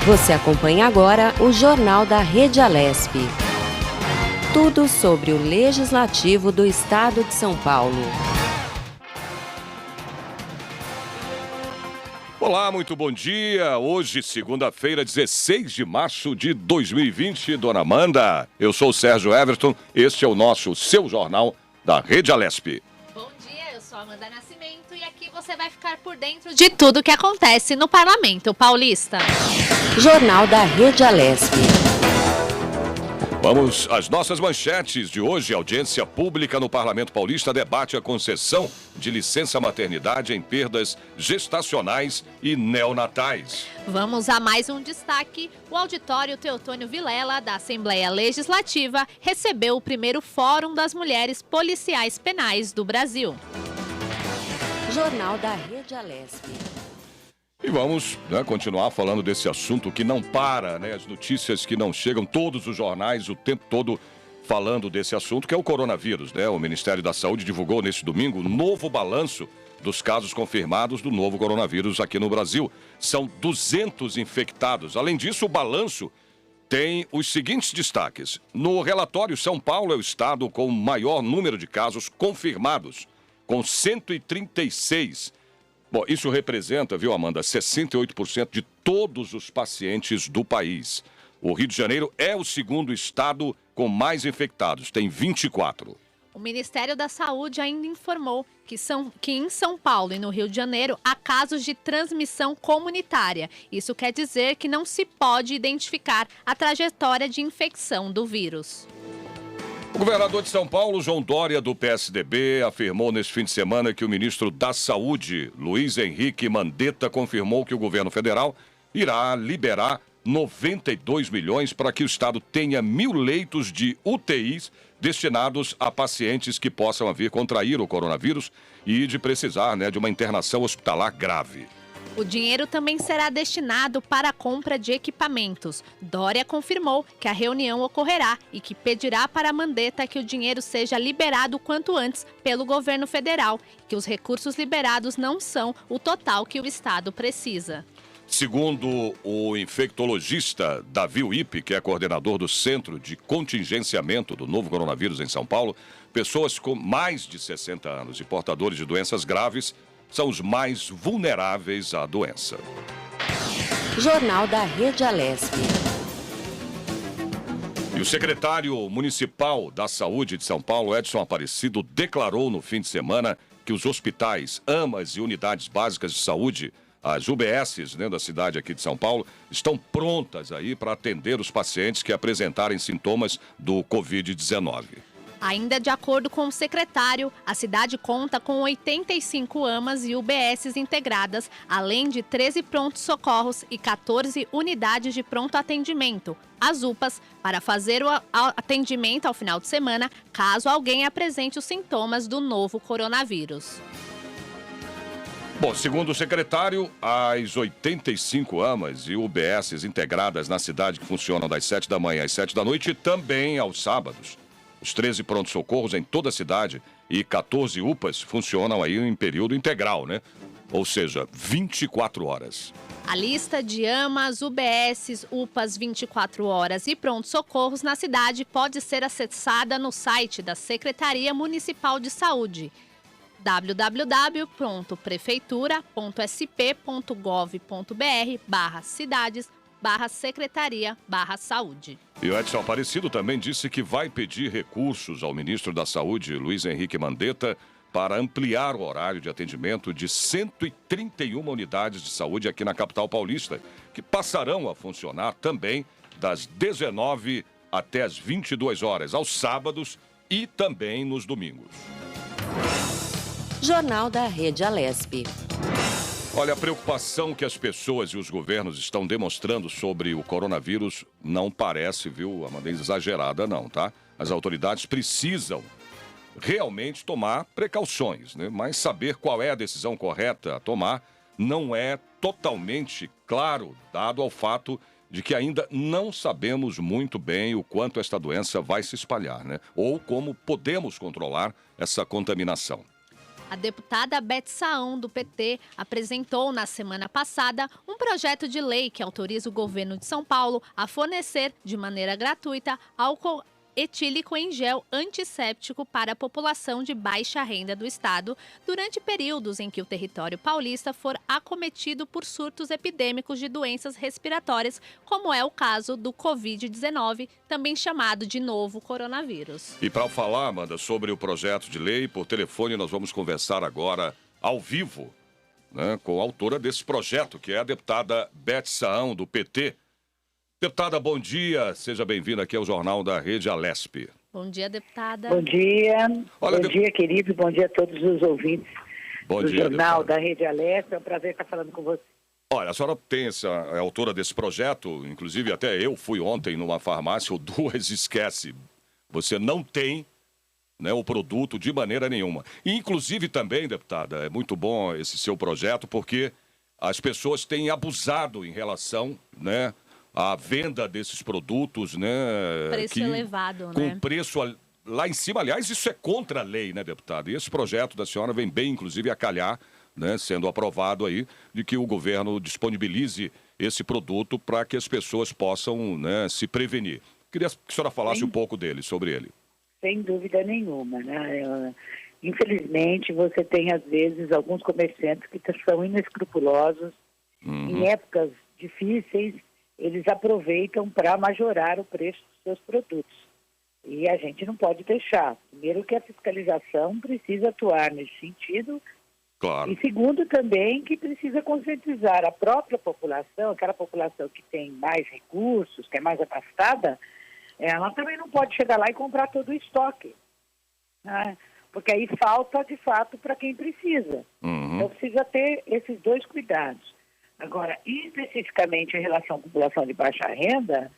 Você acompanha agora o Jornal da Rede Alesp. Tudo sobre o Legislativo do Estado de São Paulo. Olá, muito bom dia. Hoje, segunda-feira, 16 de março de 2020, Dona Amanda. Eu sou o Sérgio Everton, este é o seu jornal da Rede Alesp. Bom dia, eu sou a Amanda Nascimento e aqui você vai ficar por dentro de tudo que acontece no Parlamento Paulista. Jornal da Rede Alesp. Vamos às nossas manchetes de hoje. Audiência pública no Parlamento Paulista debate a concessão de licença maternidade em perdas gestacionais e neonatais. Vamos a mais um destaque. O auditório Teotônio Vilela, da Assembleia Legislativa, recebeu o primeiro Fórum das Mulheres Policiais Penais do Brasil. Jornal da Rede Alesp. E vamos continuar falando desse assunto que não para, as notícias que não chegam, todos os jornais o tempo todo falando desse assunto, que é o coronavírus. O Ministério da Saúde divulgou neste domingo um novo balanço dos casos confirmados do novo coronavírus aqui no Brasil. São 200 infectados. Além disso, o balanço tem os seguintes destaques. No relatório, São Paulo é o estado com o maior número de casos confirmados, com 136. Bom, isso representa, Amanda, 68% de todos os pacientes do país. O Rio de Janeiro é o segundo estado com mais infectados, tem 24. O Ministério da Saúde ainda informou que em São Paulo e no Rio de Janeiro há casos de transmissão comunitária. Isso quer dizer que não se pode identificar a trajetória de infecção do vírus. O governador de São Paulo, João Dória, do PSDB, afirmou neste fim de semana que o ministro da Saúde, Luiz Henrique Mandetta, confirmou que o governo federal irá liberar 92 milhões para que o estado tenha 1.000 leitos de UTIs destinados a pacientes que possam vir contrair o coronavírus e de precisar de uma internação hospitalar grave. O dinheiro também será destinado para a compra de equipamentos. Dória confirmou que a reunião ocorrerá e que pedirá para Mandetta que o dinheiro seja liberado quanto antes pelo governo federal, que os recursos liberados não são o total que o estado precisa. Segundo o infectologista Davi Uip, que é coordenador do Centro de Contingenciamento do novo coronavírus em São Paulo, pessoas com mais de 60 anos e portadores de doenças graves são os mais vulneráveis à doença. Jornal da Rede Alesp. E o secretário municipal da Saúde de São Paulo, Edson Aparecido, declarou no fim de semana que os hospitais, AMAs e unidades básicas de saúde, as UBSs da cidade aqui de São Paulo, estão prontas aí para atender os pacientes que apresentarem sintomas do Covid-19. Ainda de acordo com o secretário, a cidade conta com 85 AMAs e UBSs integradas, além de 13 prontos-socorros e 14 unidades de pronto atendimento, as UPAs, para fazer o atendimento ao final de semana, caso alguém apresente os sintomas do novo coronavírus. Bom, segundo o secretário, as 85 AMAs e UBSs integradas na cidade que funcionam das 7 da manhã às 7 da noite e também aos sábados. Os 13 prontos-socorros em toda a cidade e 14 UPAs funcionam aí em período integral, Ou seja, 24 horas. A lista de AMAs, UBSs, UPAs 24 horas e prontos-socorros na cidade pode ser acessada no site da Secretaria Municipal de Saúde, www.prefeitura.sp.gov.br/cidades/secretaria/saúde. E o Edson Aparecido também disse que vai pedir recursos ao ministro da Saúde, Luiz Henrique Mandetta, para ampliar o horário de atendimento de 131 unidades de saúde aqui na capital paulista, que passarão a funcionar também das 19 até as 22 horas, aos sábados e também nos domingos. Jornal da Rede Alesp. Olha, a preocupação que as pessoas e os governos estão demonstrando sobre o coronavírus não parece, Amanda, exagerada não, tá? As autoridades precisam realmente tomar precauções, Mas saber qual é a decisão correta a tomar não é totalmente claro, dado ao fato de que ainda não sabemos muito bem o quanto esta doença vai se espalhar, Ou como podemos controlar essa contaminação. A deputada Beth Saão, do PT, apresentou na semana passada um projeto de lei que autoriza o governo de São Paulo a fornecer, de maneira gratuita, álcool etílico em gel antisséptico para a população de baixa renda do estado durante períodos em que o território paulista for acometido por surtos epidêmicos de doenças respiratórias, como é o caso do Covid-19, também chamado de novo coronavírus. E para falar, Amanda, sobre o projeto de lei, por telefone nós vamos conversar agora ao vivo, né, com a autora desse projeto, que é a deputada Beth Saão, do PT. Deputada, bom dia. Seja bem-vinda aqui ao Jornal da Rede Alesp. Bom dia, deputada. Bom dia. Bom dia, querido. Bom dia a todos os ouvintes do Jornal da Rede Alesp. É um prazer estar falando com você. Olha, a senhora é autora desse projeto, inclusive até eu fui ontem numa farmácia, ou duas, esquece. Você não tem, né, o produto de maneira nenhuma. E, inclusive também, deputada, é muito bom esse seu projeto, porque as pessoas têm abusado em relação, né, a venda desses produtos, né? Preço elevado, com né? Com preço lá em cima. Aliás, isso é contra a lei, né, deputado? E esse projeto da senhora vem bem, inclusive, a calhar, né, sendo aprovado aí, de que o governo disponibilize esse produto para que as pessoas possam, né, se prevenir. Queria que a senhora falasse um pouco sobre ele. Sem dúvida nenhuma, né? Infelizmente, você tem, às vezes, alguns comerciantes que são inescrupulosos, em épocas difíceis, eles aproveitam para majorar o preço dos seus produtos. E a gente não pode deixar. Primeiro que a fiscalização precisa atuar nesse sentido. Claro. E segundo também que precisa conscientizar a própria população, aquela população que tem mais recursos, que é mais abastada, ela também não pode chegar lá e comprar todo o estoque, né? Porque aí falta, de fato, para quem precisa. Então precisa ter esses dois cuidados. Agora, especificamente em relação à população de baixa renda,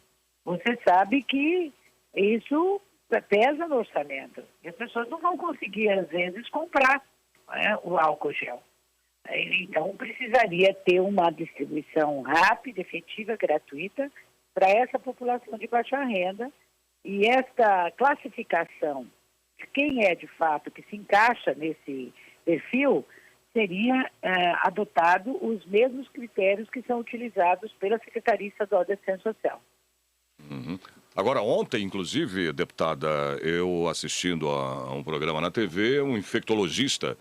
você sabe que isso pesa no orçamento. E as pessoas não vão conseguir, às vezes, comprar, né, o álcool gel. Então, precisaria ter uma distribuição rápida, efetiva, gratuita para essa população de baixa renda. E esta classificação de quem é, de fato, que se encaixa nesse perfil, seria adotado os mesmos critérios que são utilizados pela Secretaria Estadual de Assistência Social. Agora, ontem, inclusive, deputada, eu assistindo a um programa na TV, um infectologista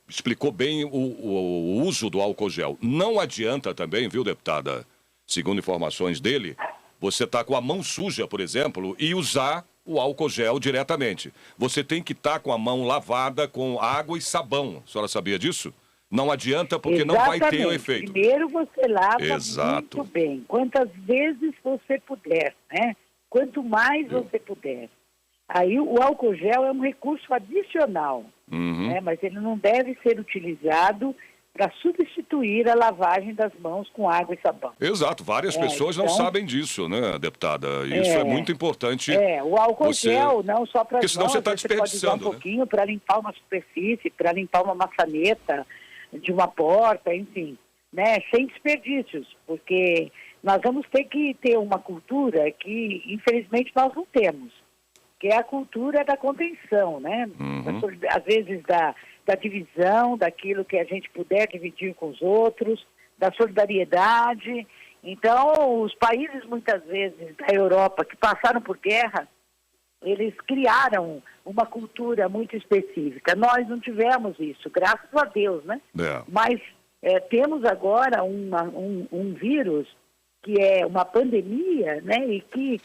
explicou bem o uso do álcool gel. Não adianta também, viu, deputada, segundo informações dele, você tá com a mão suja, por exemplo, e usar o álcool gel diretamente. Você tem que estar com a mão lavada com água e sabão. A senhora sabia disso? Não adianta porque Exatamente. Não vai ter o efeito. Primeiro você lava Exato. muito bem. Quantas vezes você puder, né? Quanto mais você puder. Aí o álcool gel é um recurso adicional, né? Mas ele não deve ser utilizado para substituir a lavagem das mãos com água e sabão. Exato, várias pessoas não sabem disso, né, deputada? Isso é muito importante. O álcool gel não só para as mãos, senão você está desperdiçando, pode usar um pouquinho para limpar uma superfície, para limpar uma maçaneta de uma porta, enfim, né, sem desperdícios, porque nós vamos ter que ter uma cultura que, infelizmente, nós não temos, que é a cultura da contenção, né? Às vezes da divisão, daquilo que a gente puder dividir com os outros, da solidariedade. Então, os países, muitas vezes, da Europa, que passaram por guerra, eles criaram uma cultura muito específica. Nós não tivemos isso, graças a Deus, né? Mas temos agora um vírus que é uma pandemia, né? E que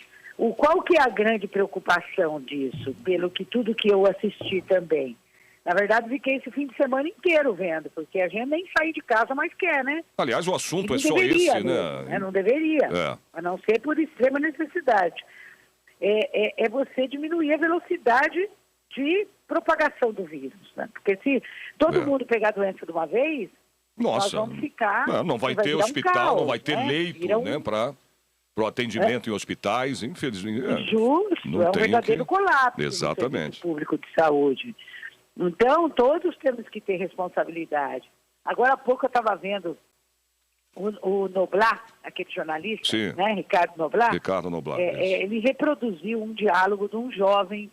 qual que é a grande preocupação disso, pelo que tudo que eu assisti também? Na verdade, fiquei esse fim de semana inteiro vendo, porque a gente nem sair de casa mais quer, né? Aliás, o assunto é só deveria, esse, né? Não deveria, a não ser por extrema necessidade. É você diminuir a velocidade de propagação do vírus, né? Porque se todo mundo pegar a doença de uma vez, nós vamos ficar... Não vai ter hospital, caos, não vai ter leito, né? Para o atendimento em hospitais, infelizmente. Justo, é um verdadeiro colapso Exatamente. do serviço público de saúde. Então, todos temos que ter responsabilidade. Agora há pouco eu estava vendo o Noblat, aquele jornalista, né, Ricardo Noblat. Ricardo Noblat. Ele reproduziu um diálogo de um jovem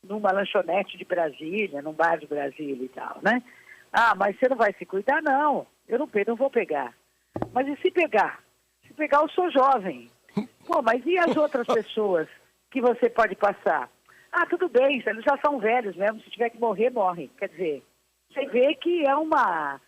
numa lanchonete de Brasília, num bar de Brasília e tal, né? Ah, mas você não vai se cuidar? Não, eu não vou pegar. Mas e se pegar? Se pegar, eu sou jovem. Pô, mas e as outras pessoas que você pode passar? Ah, tudo bem, eles já são velhos mesmo, se tiver que morrer, morrem. Quer dizer, você vê que é uma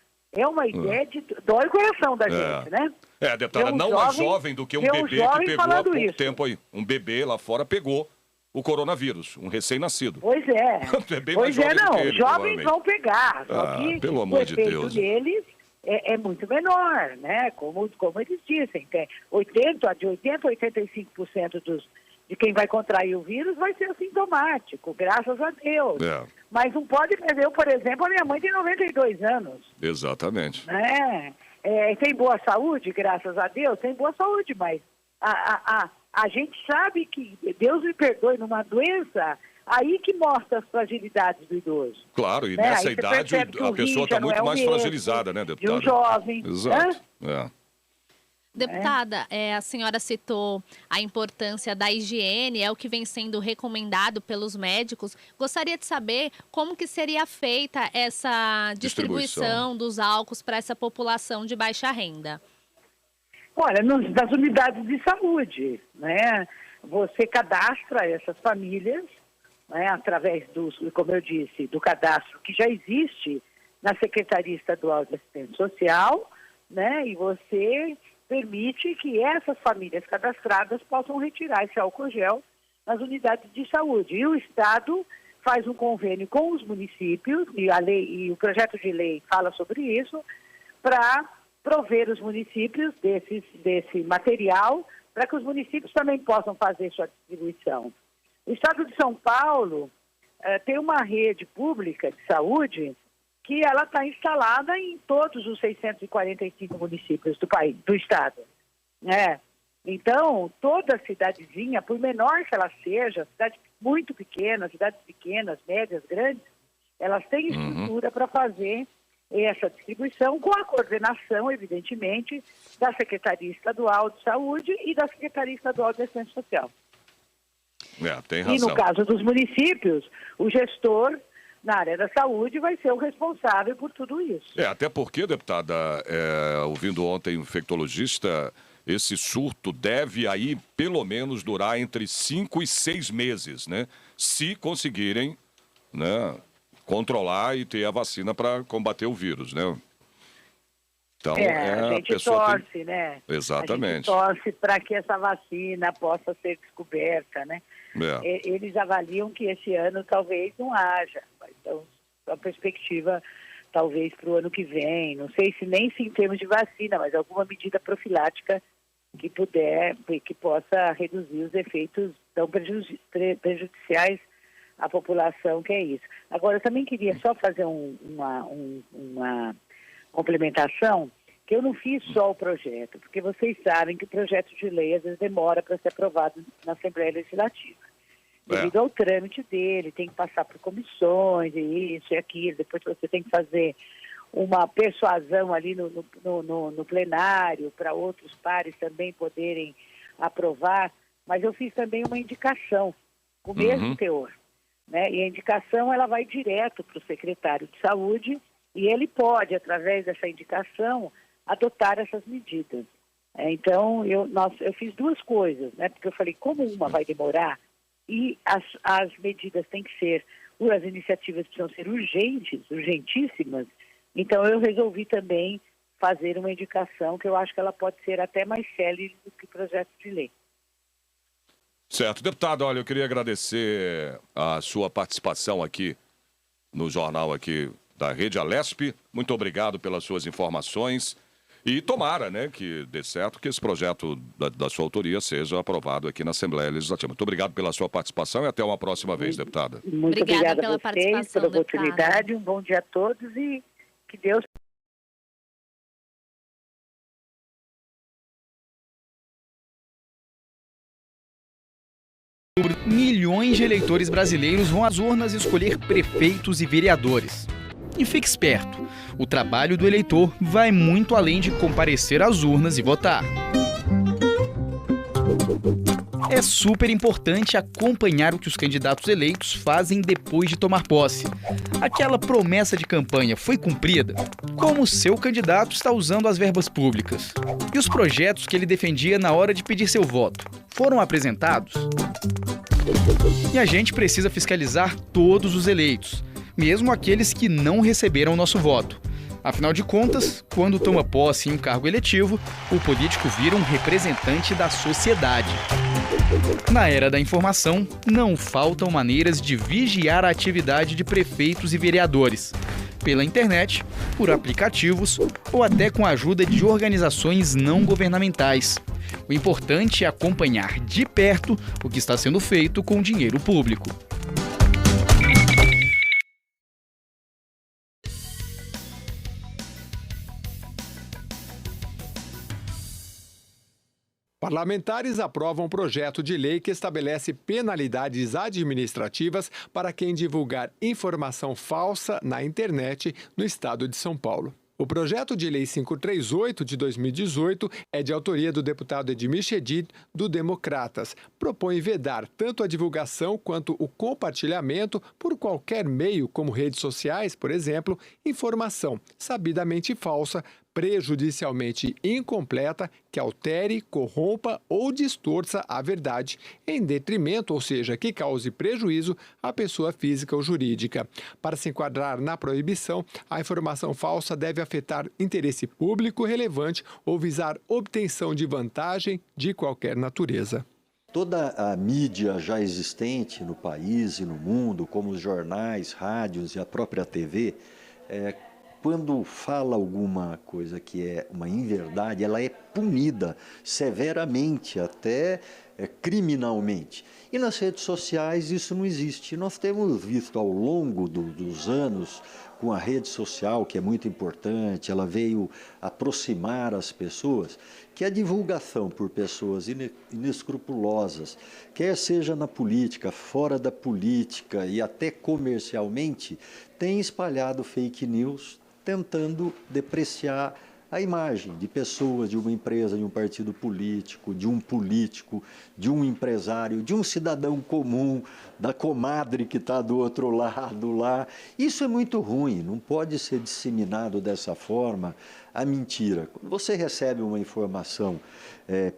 ideia de... Dói o coração da gente, né? Deputada, não mais jovem do que um bebê que pegou há pouco tempo aí. Um bebê lá fora pegou o coronavírus, um recém-nascido. Pois é. É bem mais jovem do que ele, jovens vão pegar. Só que pelo amor de Deus. O efeito deles é muito menor, né? Como eles dizem, de 80% a 85% de quem vai contrair o vírus vai ser assintomático, graças a Deus. Mas não pode perder, por exemplo, a minha mãe tem 92 anos. Exatamente. Né? Tem boa saúde, graças a Deus, tem boa saúde, mas a gente sabe que, Deus me perdoe, numa doença, aí que mostra as fragilidades do idoso. Claro, e nessa idade a pessoa está muito mais fragilizada, né, deputada? De um jovem. Exato. Deputada, a senhora citou a importância da higiene, é o que vem sendo recomendado pelos médicos. Gostaria de saber como que seria feita essa distribuição dos álcools para essa população de baixa renda. Olha, nas unidades de saúde, né? Você cadastra essas famílias, né, através como eu disse, do cadastro que já existe na Secretaria Estadual de Assistência Social, né? E você permite que essas famílias cadastradas possam retirar esse álcool gel nas unidades de saúde. E o Estado faz um convênio com os municípios, e o projeto de lei fala sobre isso, para prover os municípios desse material, para que os municípios também possam fazer sua distribuição. O Estado de São Paulo tem uma rede pública de saúde que ela está instalada em todos os 645 municípios do estado, né? Então, toda cidadezinha, por menor que ela seja, cidade muito pequena, cidades pequenas, médias, grandes, elas têm estrutura para fazer essa distribuição com a coordenação, evidentemente, da Secretaria Estadual de Saúde e da Secretaria Estadual de Assistência Social. Tem razão. E no caso dos municípios, o gestor na área da saúde vai ser o responsável por tudo isso. Até porque, deputada, ouvindo ontem o infectologista, esse surto deve aí pelo menos durar entre 5 e 6 meses, né? Se conseguirem, né, controlar e ter a vacina para combater o vírus, né? Então, a gente torce, né? Exatamente. A gente torce para que essa vacina possa ser descoberta, né? Eles avaliam que esse ano talvez não haja. Então, a perspectiva talvez para o ano que vem, não sei se nem em termos de vacina, mas alguma medida profilática que possa reduzir os efeitos tão prejudiciais à população, que é isso. Agora, eu também queria só fazer uma complementação, que eu não fiz só o projeto, porque vocês sabem que o projeto de lei às vezes demora para ser aprovado na Assembleia Legislativa. Devido ao trâmite dele, tem que passar por comissões, e isso e aquilo, depois você tem que fazer uma persuasão ali no plenário para outros pares também poderem aprovar, mas eu fiz também uma indicação, com o mesmo teor, né? E a indicação ela vai direto para o secretário de Saúde e ele pode, através dessa indicação, adotar essas medidas. Então, eu fiz duas coisas, né? Porque eu falei, como uma vai demorar e as medidas têm que ser, as iniciativas precisam ser urgentíssimas, então eu resolvi também fazer uma indicação que eu acho que ela pode ser até mais célere do que o projeto de lei. Certo. Deputado, olha, eu queria agradecer a sua participação aqui no jornal aqui da Rede Alesp. Muito obrigado pelas suas informações. E tomara, né, que dê certo, que esse projeto da sua autoria seja aprovado aqui na Assembleia Legislativa. Muito obrigado pela sua participação e até uma próxima vez, deputada. Muito obrigada pela participação, pela oportunidade. Um bom dia a todos e que Deus... Milhões de eleitores brasileiros vão às urnas escolher prefeitos e vereadores. E fique esperto, o trabalho do eleitor vai muito além de comparecer às urnas e votar. É super importante acompanhar o que os candidatos eleitos fazem depois de tomar posse. Aquela promessa de campanha foi cumprida? Como o seu candidato está usando as verbas públicas? E os projetos que ele defendia na hora de pedir seu voto foram apresentados? E a gente precisa fiscalizar todos os eleitos, mesmo aqueles que não receberam nosso voto. Afinal de contas, quando toma posse em um cargo eletivo, o político vira um representante da sociedade. Na era da informação, não faltam maneiras de vigiar a atividade de prefeitos e vereadores. Pela internet, por aplicativos ou até com a ajuda de organizações não governamentais. O importante é acompanhar de perto o que está sendo feito com o dinheiro público. Parlamentares aprovam um projeto de lei que estabelece penalidades administrativas para quem divulgar informação falsa na internet no estado de São Paulo. O projeto de lei 538 de 2018 é de autoria do deputado Edmir Chedid, do Democratas. Propõe vedar tanto a divulgação quanto o compartilhamento por qualquer meio, como redes sociais, por exemplo, informação sabidamente falsa, prejudicialmente incompleta, que altere, corrompa ou distorça a verdade, em detrimento, ou seja, que cause prejuízo à pessoa física ou jurídica. Para se enquadrar na proibição, a informação falsa deve afetar interesse público relevante ou visar obtenção de vantagem de qualquer natureza. Toda a mídia já existente no país e no mundo, como os jornais, rádios e a própria TV, quando fala alguma coisa que é uma inverdade, ela é punida severamente, até criminalmente. E nas redes sociais isso não existe. Nós temos visto ao longo dos anos, com a rede social, que é muito importante, ela veio aproximar as pessoas, que a divulgação por pessoas inescrupulosas, quer seja na política, fora da política e até comercialmente, tem espalhado fake news, tentando depreciar a imagem de pessoas, de uma empresa, de um partido político, de um empresário, de um cidadão comum, da comadre que está do outro lado lá. Isso é muito ruim, não pode ser disseminado dessa forma a mentira. Quando você recebe uma informação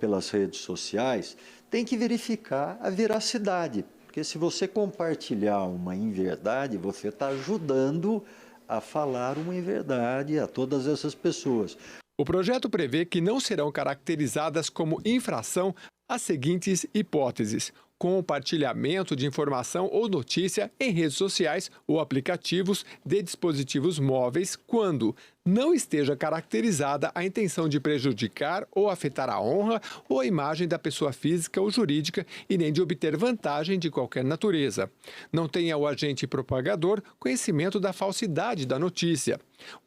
pelas redes sociais, tem que verificar a veracidade, porque se você compartilhar uma inverdade, você está ajudando a falar uma inverdade a todas essas pessoas. O projeto prevê que não serão caracterizadas como infração as seguintes hipóteses: compartilhamento de informação ou notícia em redes sociais ou aplicativos de dispositivos móveis quando não esteja caracterizada a intenção de prejudicar ou afetar a honra ou a imagem da pessoa física ou jurídica e nem de obter vantagem de qualquer natureza. Não tenha o agente propagador conhecimento da falsidade da notícia.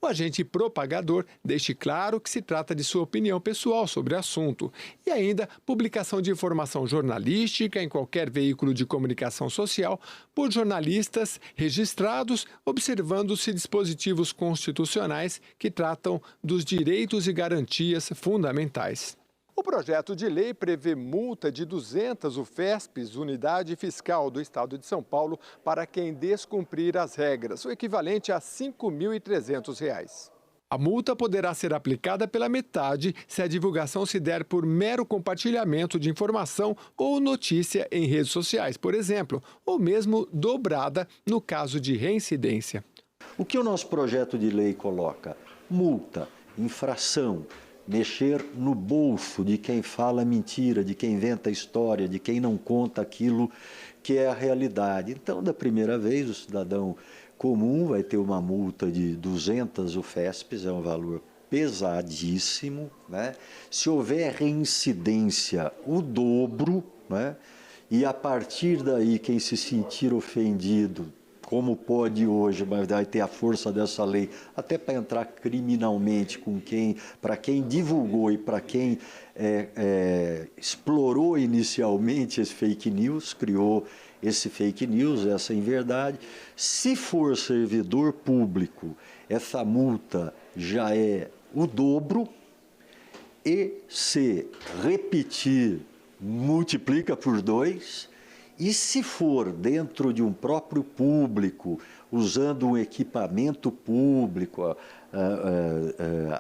O agente propagador deixe claro que se trata de sua opinião pessoal sobre o assunto. E ainda, publicação de informação jornalística em qualquer veículo de comunicação social por jornalistas registrados, observando-se dispositivos constitucionais que tratam dos direitos e garantias fundamentais. O projeto de lei prevê multa de 200 UFESPs, Unidade Fiscal do Estado de São Paulo, para quem descumprir as regras, o equivalente a R$ 5.300. A multa poderá ser aplicada pela metade se a divulgação se der por mero compartilhamento de informação ou notícia em redes sociais, por exemplo, ou mesmo dobrada no caso de reincidência. O que o nosso projeto de lei coloca? Multa, infração, mexer no bolso de quem fala mentira, de quem inventa história, de quem não conta aquilo que é a realidade. Então, da primeira vez, o cidadão comum vai ter uma multa de 200 UFESPs, é um valor pesadíssimo, né? Se houver reincidência, o dobro, né? E a partir daí, quem se sentir ofendido, como pode hoje, mas vai ter a força dessa lei, até para entrar criminalmente para quem divulgou e para quem explorou inicialmente esse fake news, criou esse fake news, essa inverdade. Se for servidor público, essa multa já é o dobro, e se repetir multiplica por 2. E se for dentro de um próprio público, usando um equipamento público,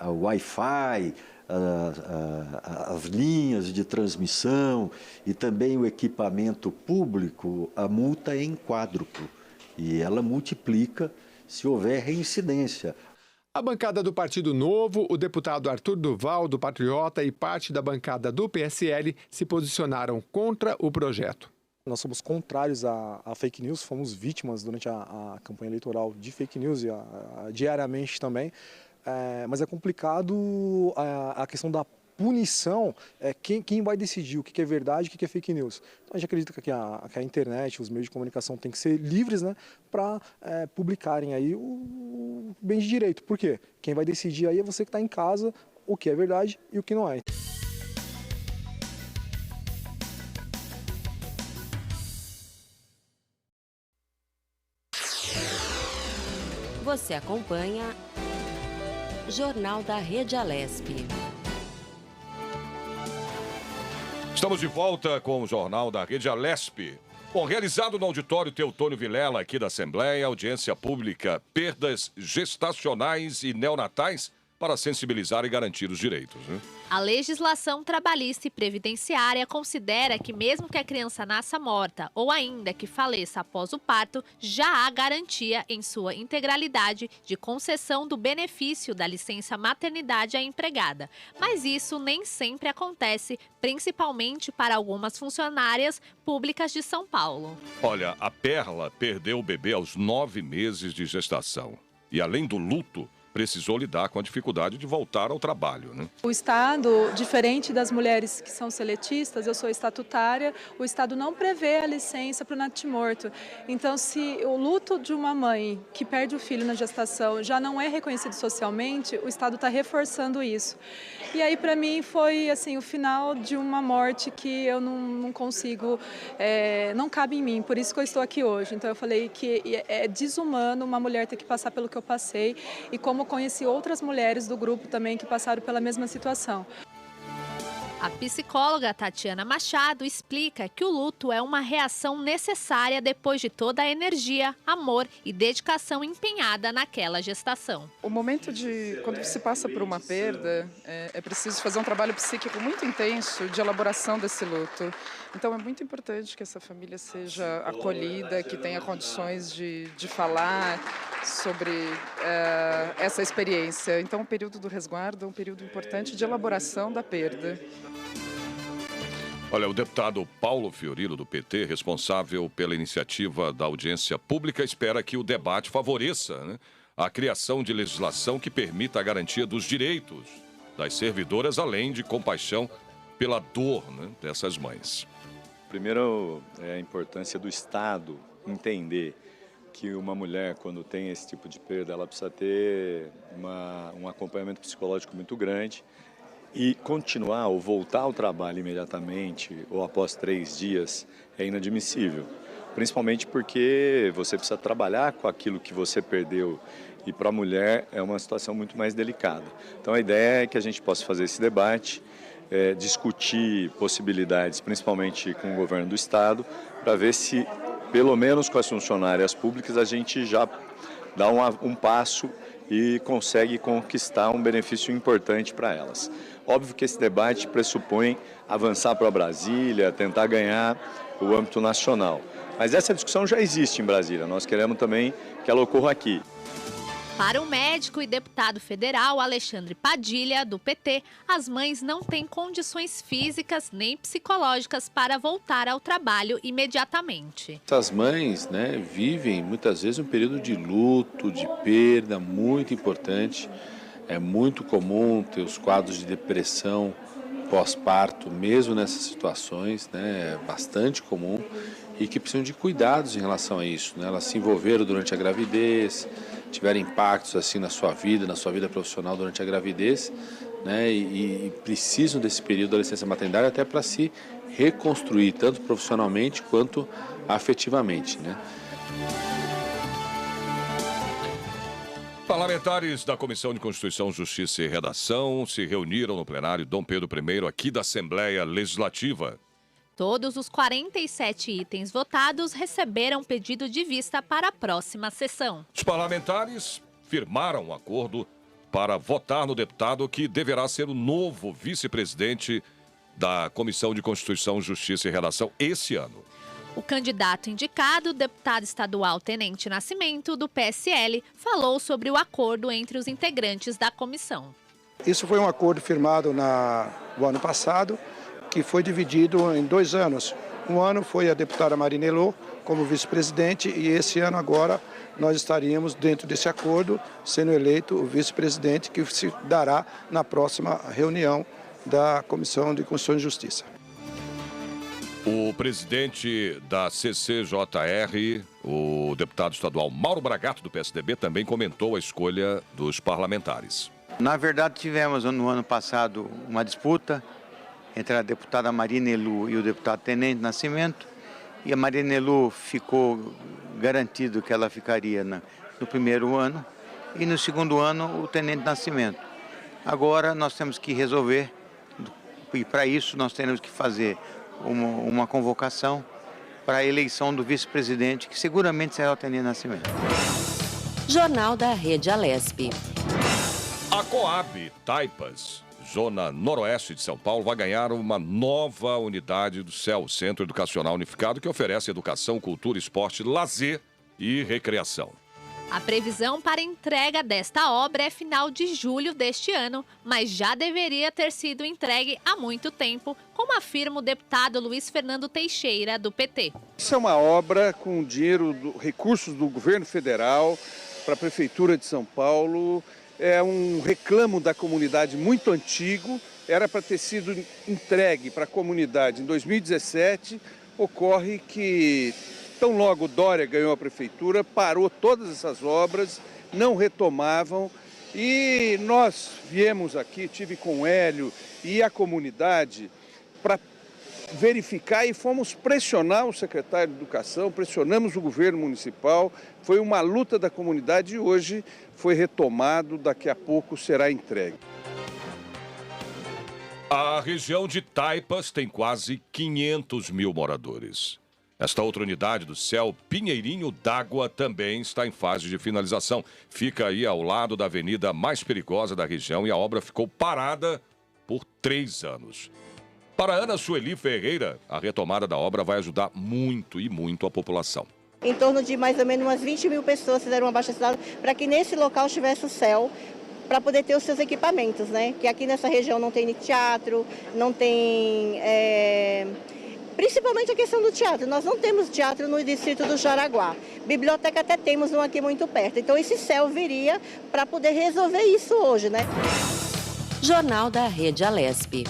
a Wi-Fi, as linhas de transmissão e também o equipamento público, a multa é em quádruplo e ela multiplica se houver reincidência. A bancada do Partido Novo, o deputado Arthur Duval, do Patriota, e parte da bancada do PSL se posicionaram contra o projeto. Nós somos contrários a fake news, fomos vítimas durante a campanha eleitoral de fake news e diariamente também. Mas é complicado a questão da punição, quem vai decidir o que é verdade e o que é fake news. Então, a gente acredita que a internet, os meios de comunicação têm que ser livres, né, para publicarem aí o bem de direito. Por quê? Quem vai decidir aí é você que está em casa o que é verdade e o que não é. Você acompanha Jornal da Rede Alesp. Estamos de volta com o Jornal da Rede Alesp. Bom, realizado no auditório Teotônio Vilela, aqui da Assembleia, audiência pública, perdas gestacionais e neonatais para sensibilizar e garantir os direitos, né? A legislação trabalhista e previdenciária considera que mesmo que a criança nasça morta ou ainda que faleça após o parto, já há garantia em sua integralidade de concessão do benefício da licença maternidade à empregada. Mas isso nem sempre acontece, principalmente para algumas funcionárias públicas de São Paulo. Olha, a Perla perdeu o bebê aos 9 meses de gestação. E além do luto, precisou lidar com a dificuldade de voltar ao trabalho, né? O Estado, diferente das mulheres que são seletistas, eu sou estatutária, o Estado não prevê a licença para o natimorto. Então, se o luto de uma mãe que perde o filho na gestação já não é reconhecido socialmente, o Estado está reforçando isso. E aí, para mim, foi assim, o final de uma morte que eu não consigo, não cabe em mim, por isso que eu estou aqui hoje. Então, eu falei que é desumano uma mulher ter que passar pelo que eu passei e como conheci outras mulheres do grupo também que passaram pela mesma situação. A psicóloga Tatiana Machado explica que o luto é uma reação necessária depois de toda a energia, amor e dedicação empenhada naquela gestação. O momento quando se passa por uma perda, é preciso fazer um trabalho psíquico muito intenso de elaboração desse luto. Então é muito importante que essa família seja acolhida, que tenha condições de falar sobre essa experiência. Então o período do resguardo é um período importante de elaboração da perda. Olha, o deputado Paulo Fiorilo, do PT, responsável pela iniciativa da audiência pública, espera que o debate favoreça, né, a criação de legislação que permita a garantia dos direitos das servidoras, além de compaixão pela dor, né, dessas mães. Primeiro, é a importância do Estado entender que uma mulher, quando tem esse tipo de perda, ela precisa ter um acompanhamento psicológico muito grande. E continuar ou voltar ao trabalho imediatamente ou após 3 dias é inadmissível. Principalmente porque você precisa trabalhar com aquilo que você perdeu e para a mulher é uma situação muito mais delicada. Então a ideia é que a gente possa fazer esse debate, discutir possibilidades, principalmente com o governo do Estado, para ver se, pelo menos com as funcionárias públicas, a gente já dá um passo e consegue conquistar um benefício importante para elas. Óbvio que esse debate pressupõe avançar para Brasília, tentar ganhar o âmbito nacional. Mas essa discussão já existe em Brasília, nós queremos também que ela ocorra aqui. Para o médico e deputado federal Alexandre Padilha, do PT, as mães não têm condições físicas nem psicológicas para voltar ao trabalho imediatamente. Essas mães, vivem muitas vezes um período de luto, de perda muito importante. É muito comum ter os quadros de depressão pós-parto, mesmo nessas situações, é bastante comum e que precisam de cuidados em relação a isso. Elas se envolveram durante a gravidez, tiveram impactos assim na sua vida profissional durante a gravidez, e precisam desse período da licença maternidade até para se reconstruir, tanto profissionalmente quanto afetivamente. Parlamentares da Comissão de Constituição, Justiça e Redação se reuniram no plenário Dom Pedro I aqui da Assembleia Legislativa. Todos os 47 itens votados receberam pedido de vista para a próxima sessão. Os parlamentares firmaram um acordo para votar no deputado que deverá ser o novo vice-presidente da Comissão de Constituição, Justiça e Redação esse ano. O candidato indicado, o deputado estadual Tenente Nascimento, do PSL, falou sobre o acordo entre os integrantes da comissão. Isso foi um acordo firmado no ano passado, que foi dividido em 2 anos. Um ano foi a deputada Marina Elô como vice-presidente e esse ano agora nós estaríamos dentro desse acordo sendo eleito o vice-presidente que se dará na próxima reunião da Comissão de Constituição e Justiça. O presidente da CCJR, o deputado estadual Mauro Bragato, do PSDB, também comentou a escolha dos parlamentares. Na verdade, tivemos no ano passado uma disputa entre a deputada Marina Elô e o deputado Tenente Nascimento, e a Marina Elô ficou garantido que ela ficaria no primeiro ano, e no segundo ano o Tenente Nascimento. Agora nós temos que resolver, e para isso nós temos que fazer uma convocação para a eleição do vice-presidente, que seguramente será o Tenente Nascimento. Jornal da Rede Alesp. A Coab Taipas, zona noroeste de São Paulo, vai ganhar uma nova unidade do CEL, Centro Educacional Unificado, que oferece educação, cultura, esporte, lazer e recreação. A previsão para entrega desta obra é final de julho deste ano, mas já deveria ter sido entregue há muito tempo, como afirma o deputado Luiz Fernando Teixeira, do PT. Isso é uma obra com dinheiro, recursos do governo federal para a Prefeitura de São Paulo. É um reclamo da comunidade muito antigo, era para ter sido entregue para a comunidade em 2017, ocorre que tão logo Dória ganhou a prefeitura, parou todas essas obras, não retomavam e nós viemos aqui, tive com o Hélio e a comunidade para verificar e fomos pressionar o secretário de Educação, pressionamos o governo municipal, foi uma luta da comunidade e hoje foi retomado, daqui a pouco será entregue. A região de Taipas tem quase 500 mil moradores. Esta outra unidade do CEL, Pinheirinho d'Água, também está em fase de finalização. Fica aí ao lado da avenida mais perigosa da região e a obra ficou parada por 3 anos. Para Ana Sueli Ferreira, a retomada da obra vai ajudar muito e muito a população. Em torno de mais ou menos umas 20 mil pessoas fizeram um abaixo-assinado para que nesse local tivesse o CEL, para poder ter os seus equipamentos, né? Que aqui nessa região não tem teatro, não tem... Principalmente a questão do teatro. Nós não temos teatro no distrito do Jaraguá. Biblioteca até temos um aqui muito perto. Então esse CEL viria para poder resolver isso hoje, né? Jornal da Rede Alesp.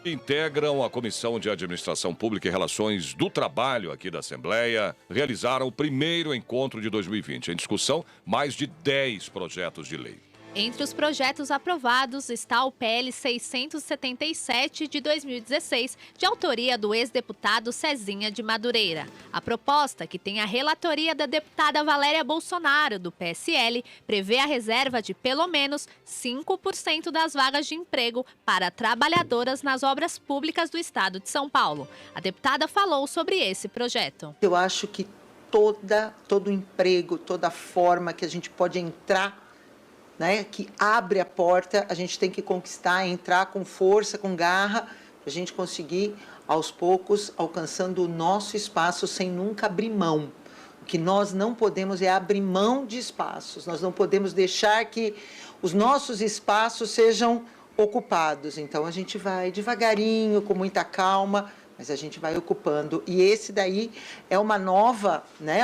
Integram a Comissão de Administração Pública e Relações do Trabalho aqui da Assembleia realizaram o primeiro encontro de 2020. Em discussão, mais de 10 projetos de lei. Entre os projetos aprovados está o PL 677 de 2016, de autoria do ex-deputado Cezinha de Madureira. A proposta, que tem a relatoria da deputada Valéria Bolsonaro, do PSL, prevê a reserva de pelo menos 5% das vagas de emprego para trabalhadoras nas obras públicas do estado de São Paulo. A deputada falou sobre esse projeto. Eu acho que todo emprego, toda forma que a gente pode entrar, né, que abre a porta, a gente tem que conquistar, entrar com força, com garra, para a gente conseguir, aos poucos, alcançando o nosso espaço sem nunca abrir mão. O que nós não podemos é abrir mão de espaços, nós não podemos deixar que os nossos espaços sejam ocupados. Então, a gente vai devagarinho, com muita calma, mas a gente vai ocupando. E esse daí é uma nova, né,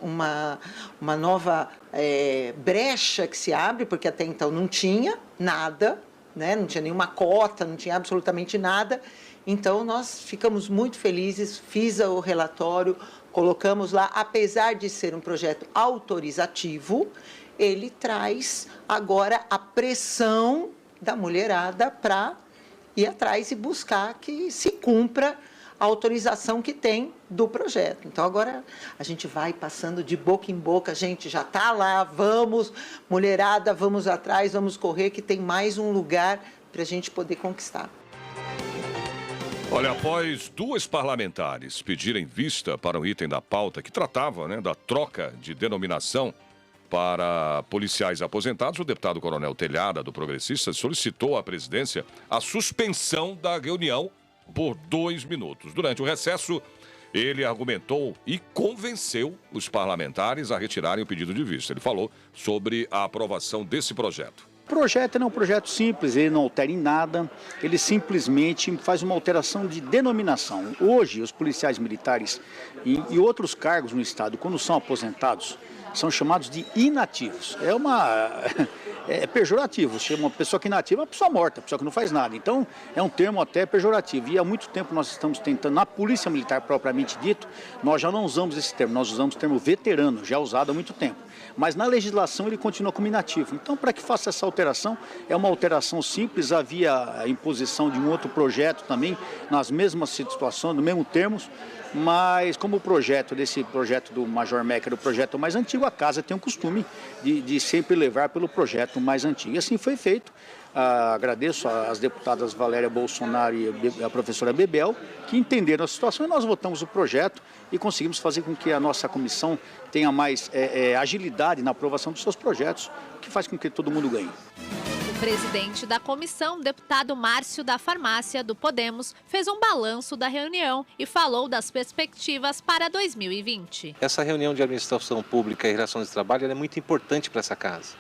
uma nova brecha que se abre, porque até então não tinha nada, né, não tinha nenhuma cota, não tinha absolutamente nada. Então, nós ficamos muito felizes, fiz o relatório, colocamos lá, apesar de ser um projeto autorizativo, ele traz agora a pressão da mulherada para ir atrás e buscar que se cumpra a autorização que tem do projeto. Então, agora a gente vai passando de boca em boca, a gente já está lá, vamos, mulherada, vamos atrás, vamos correr, que tem mais um lugar para a gente poder conquistar. Olha, após 2 parlamentares pedirem vista para um item da pauta que tratava, da troca de denominação para policiais aposentados, o deputado Coronel Telhada, do Progressistas, solicitou à presidência a suspensão da reunião por 2 minutos. Durante o recesso, ele argumentou e convenceu os parlamentares a retirarem o pedido de vista. Ele falou sobre a aprovação desse projeto. O projeto é um projeto simples, ele não altera em nada, ele simplesmente faz uma alteração de denominação. Hoje, os policiais militares e outros cargos no Estado, quando são aposentados, são chamados de inativos. É pejorativo, chama uma pessoa que é inativa, uma pessoa morta, uma pessoa que não faz nada. Então, é um termo até pejorativo. E há muito tempo nós estamos tentando, na Polícia Militar propriamente dito, nós já não usamos esse termo, nós usamos o termo veterano, já usado há muito tempo. Mas na legislação ele continua como inativo. Então, para que faça essa alteração, é uma alteração simples, havia a imposição de um outro projeto também, nas mesmas situações, nos mesmos termos, mas como desse projeto do Major Mecker, o projeto mais antigo, a casa tem um costume de sempre levar pelo projeto mais antigo. E assim foi feito. Agradeço às deputadas Valéria Bolsonaro e a professora Bebel, que entenderam a situação, e nós votamos o projeto e conseguimos fazer com que a nossa comissão tenha mais agilidade na aprovação dos seus projetos, o que faz com que todo mundo ganhe. O presidente da comissão, deputado Márcio da Farmácia, do Podemos, fez um balanço da reunião e falou das perspectivas para 2020. Essa reunião de administração pública e relações de trabalho é muito importante para essa casa.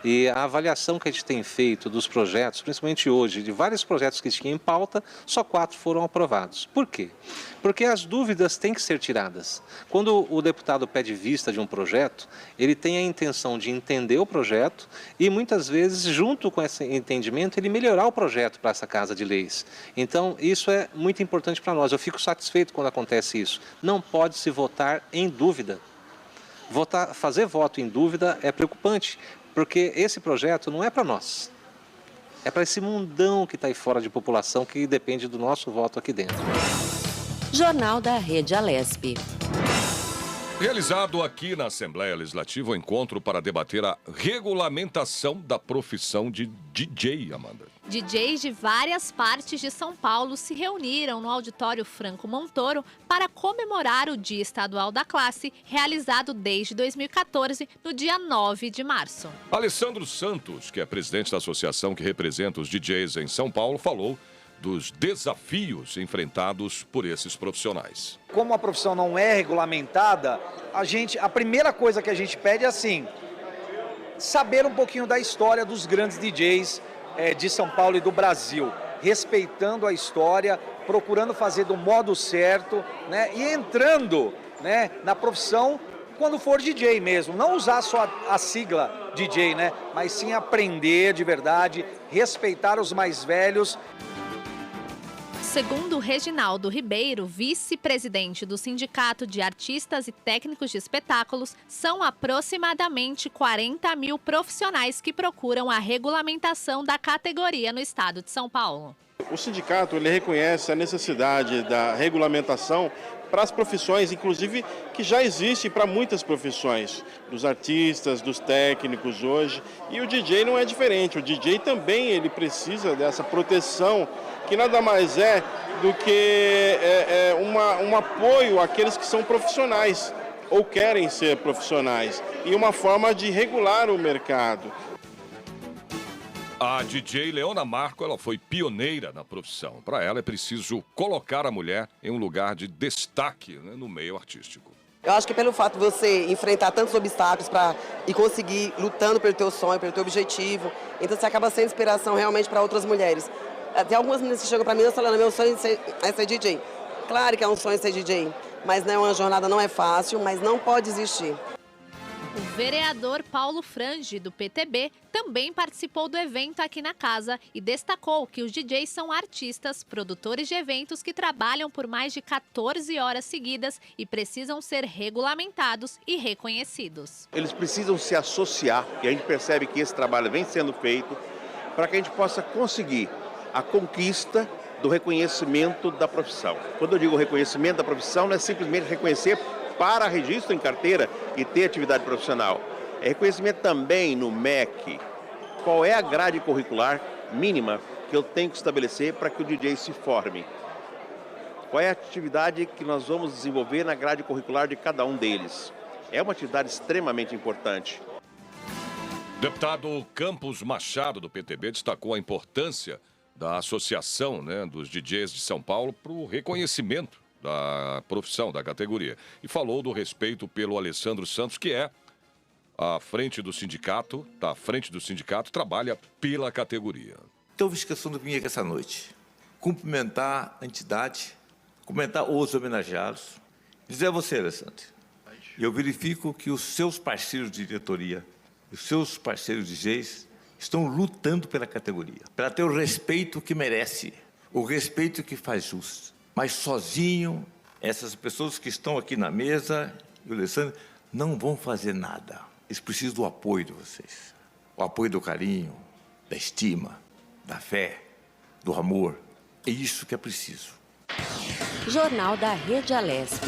E a avaliação que a gente tem feito dos projetos, principalmente hoje, de vários projetos que tinha em pauta, só 4 foram aprovados. Por quê? Porque as dúvidas têm que ser tiradas. Quando o deputado pede vista de um projeto, ele tem a intenção de entender o projeto e, muitas vezes, junto com esse entendimento, ele melhorar o projeto para essa Casa de Leis. Então, isso é muito importante para nós. Eu fico satisfeito quando acontece isso. Não pode se votar em dúvida. Fazer voto em dúvida é preocupante, porque esse projeto não é para nós. É para esse mundão que está aí fora de população que depende do nosso voto aqui dentro. Jornal da Rede Alesp. Realizado aqui na Assembleia Legislativa o encontro para debater a regulamentação da profissão de DJ, Amanda. DJs de várias partes de São Paulo se reuniram no Auditório Franco Montoro para comemorar o Dia Estadual da Classe, realizado desde 2014, no dia 9 de março. Alessandro Santos, que é presidente da associação que representa os DJs em São Paulo, falou dos desafios enfrentados por esses profissionais. Como a profissão não é regulamentada, a primeira coisa que a gente pede é saber um pouquinho da história dos grandes DJs de São Paulo e do Brasil, respeitando a história, procurando fazer do modo certo, e entrando, na profissão quando for DJ mesmo, não usar só a sigla DJ, mas sim aprender de verdade, respeitar os mais velhos. Segundo Reginaldo Ribeiro, vice-presidente do Sindicato de Artistas e Técnicos de Espetáculos, são aproximadamente 40 mil profissionais que procuram a regulamentação da categoria no estado de São Paulo. O sindicato reconhece a necessidade da regulamentação para as profissões, inclusive, que já existe para muitas profissões, dos artistas, dos técnicos hoje. E o DJ não é diferente, o DJ também ele precisa dessa proteção, que nada mais é do que um apoio àqueles que são profissionais ou querem ser profissionais e uma forma de regular o mercado. A DJ Leona Marco, ela foi pioneira na profissão. Para ela é preciso colocar a mulher em um lugar de destaque no meio artístico. Eu acho que pelo fato de você enfrentar tantos obstáculos e conseguir lutando pelo teu sonho, pelo teu objetivo, então você acaba sendo inspiração realmente para outras mulheres. Tem algumas meninas que chegam para mim falando, meu sonho é ser DJ. Claro que é um sonho ser DJ, mas uma jornada não é fácil, mas não pode existir. O vereador Paulo Frange, do PTB, também participou do evento aqui na casa e destacou que os DJs são artistas, produtores de eventos que trabalham por mais de 14 horas seguidas e precisam ser regulamentados e reconhecidos. Eles precisam se associar, e a gente percebe que esse trabalho vem sendo feito, para que a gente possa conseguir a conquista do reconhecimento da profissão. Quando eu digo reconhecimento da profissão, não é simplesmente reconhecer para registro em carteira e ter atividade profissional. É reconhecimento também no MEC. Qual é a grade curricular mínima que eu tenho que estabelecer para que o DJ se forme? Qual é a atividade que nós vamos desenvolver na grade curricular de cada um deles? É uma atividade extremamente importante. Deputado Campos Machado, do PTB, destacou a importância da associação, né, dos DJs de São Paulo para o reconhecimento da profissão, da categoria. E falou do respeito pelo Alessandro Santos, que é à frente do sindicato, está à frente do sindicato, trabalha pela categoria. Então, fiz questão de vir aqui essa noite, cumprimentar a entidade, cumprimentar os homenageados, dizer a você, Alessandro, eu verifico que os seus parceiros de diretoria, os seus parceiros DJs, estão lutando pela categoria, para ter o respeito que merece, o respeito que faz jus. Mas sozinho, essas pessoas que estão aqui na mesa, e o Alessandro, não vão fazer nada. Eles precisam do apoio de vocês. O apoio do carinho, da estima, da fé, do amor. É isso que é preciso. Jornal da Rede Alesp.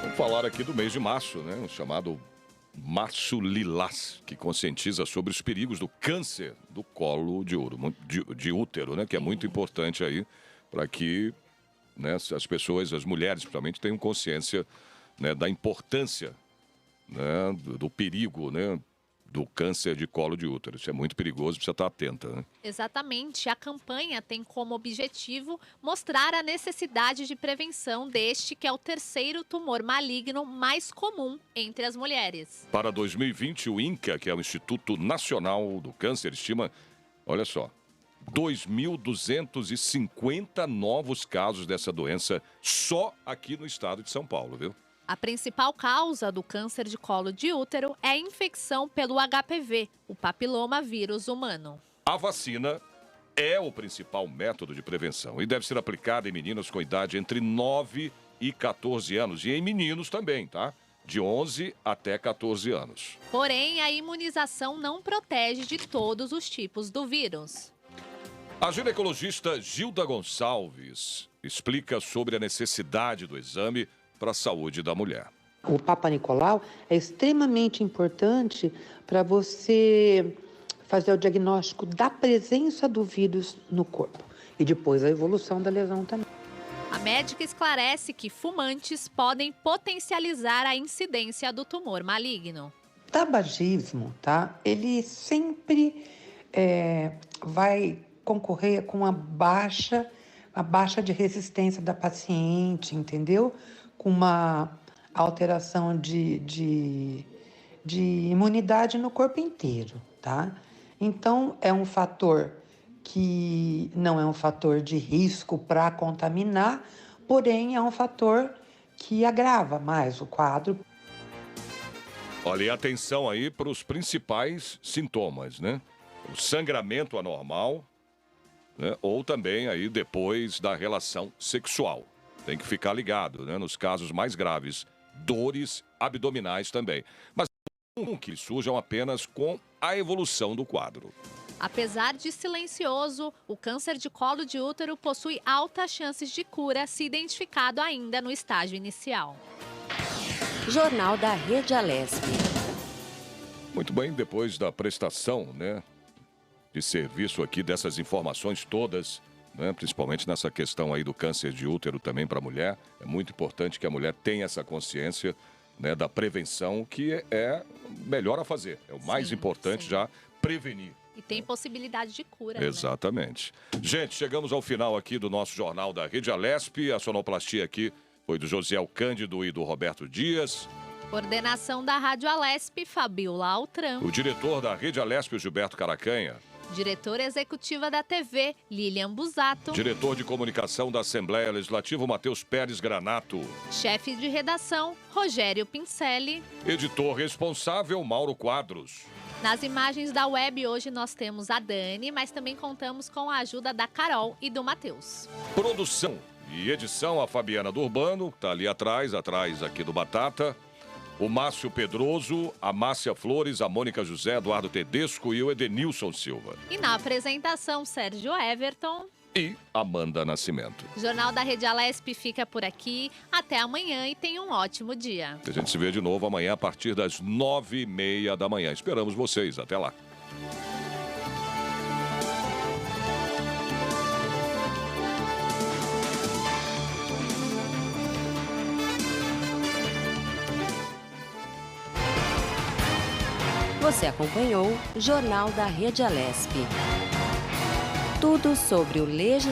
Vamos falar aqui do mês de março, né? O chamado Março Lilás, que conscientiza sobre os perigos do câncer do colo de útero, né? Que é muito importante aí para que, né, as pessoas, as mulheres principalmente, tenham consciência, né, da importância, né, do perigo, né, do câncer de colo de útero. Isso é muito perigoso, precisa estar atenta, né? Exatamente. A campanha tem como objetivo mostrar a necessidade de prevenção deste, que é o terceiro tumor maligno mais comum entre as mulheres. Para 2020, o INCA, que é o Instituto Nacional do Câncer, estima, olha só, 2.250 novos casos dessa doença só aqui no estado de São Paulo, viu? A principal causa do câncer de colo de útero é a infecção pelo HPV, o papiloma vírus humano. A vacina é o principal método de prevenção e deve ser aplicada em meninas com idade entre 9 e 14 anos e em meninos também, tá? De 11 até 14 anos. Porém, a imunização não protege de todos os tipos do vírus. A ginecologista Gilda Gonçalves explica sobre a necessidade do exame para a saúde da mulher. O Papa Nicolau é extremamente importante para você fazer o diagnóstico da presença do vírus no corpo e depois a evolução da lesão também. A médica esclarece que fumantes podem potencializar a incidência do tumor maligno. O tabagismo, tá? Ele sempre vai concorrer com a baixa de resistência da paciente, entendeu? Com uma alteração de imunidade no corpo inteiro, tá? Então, é um fator que não é um fator de risco para contaminar, porém é um fator que agrava mais o quadro. Olha, e atenção aí para os principais sintomas, né? O sangramento anormal, né? Ou também aí depois da relação sexual. Tem que ficar ligado, né? Nos casos mais graves, dores abdominais também. Mas não que surjam apenas com a evolução do quadro. Apesar de silencioso, o câncer de colo de útero possui altas chances de cura se identificado ainda no estágio inicial. Jornal da Rede Alesp. Muito bem, depois da prestação, né, de serviço aqui dessas informações todas, né, principalmente nessa questão aí do câncer de útero também para a mulher, é muito importante que a mulher tenha essa consciência, né, da prevenção, que é melhor a fazer. É o mais importante já prevenir. E tem possibilidade de cura. Exatamente. Né? Gente, chegamos ao final aqui do nosso Jornal da Rede Alesp. A sonoplastia aqui foi do Josiel Cândido e do Roberto Dias. Coordenação da Rádio Alesp, Fabiola Altran. O diretor da Rede Alesp, Gilberto Caracanha. Diretora executiva da TV, Lilian Busato. Diretor de comunicação da Assembleia Legislativa, Matheus Pérez Granato. Chefe de redação, Rogério Pincelli. Editor responsável, Mauro Quadros. Nas imagens da web, hoje nós temos a Dani, mas também contamos com a ajuda da Carol e do Matheus. Produção e edição, a Fabiana do Urbano, que está ali atrás aqui do Batata. O Márcio Pedroso, a Márcia Flores, a Mônica José, Eduardo Tedesco e o Edenilson Silva. E na apresentação, Sérgio Everton e Amanda Nascimento. O Jornal da Rede Alesp fica por aqui. Até amanhã e tenha um ótimo dia. A gente se vê de novo amanhã a partir das 9h30 da manhã. Esperamos vocês. Até lá. Você acompanhou o Jornal da Rede Alesp. Tudo sobre o Legislativo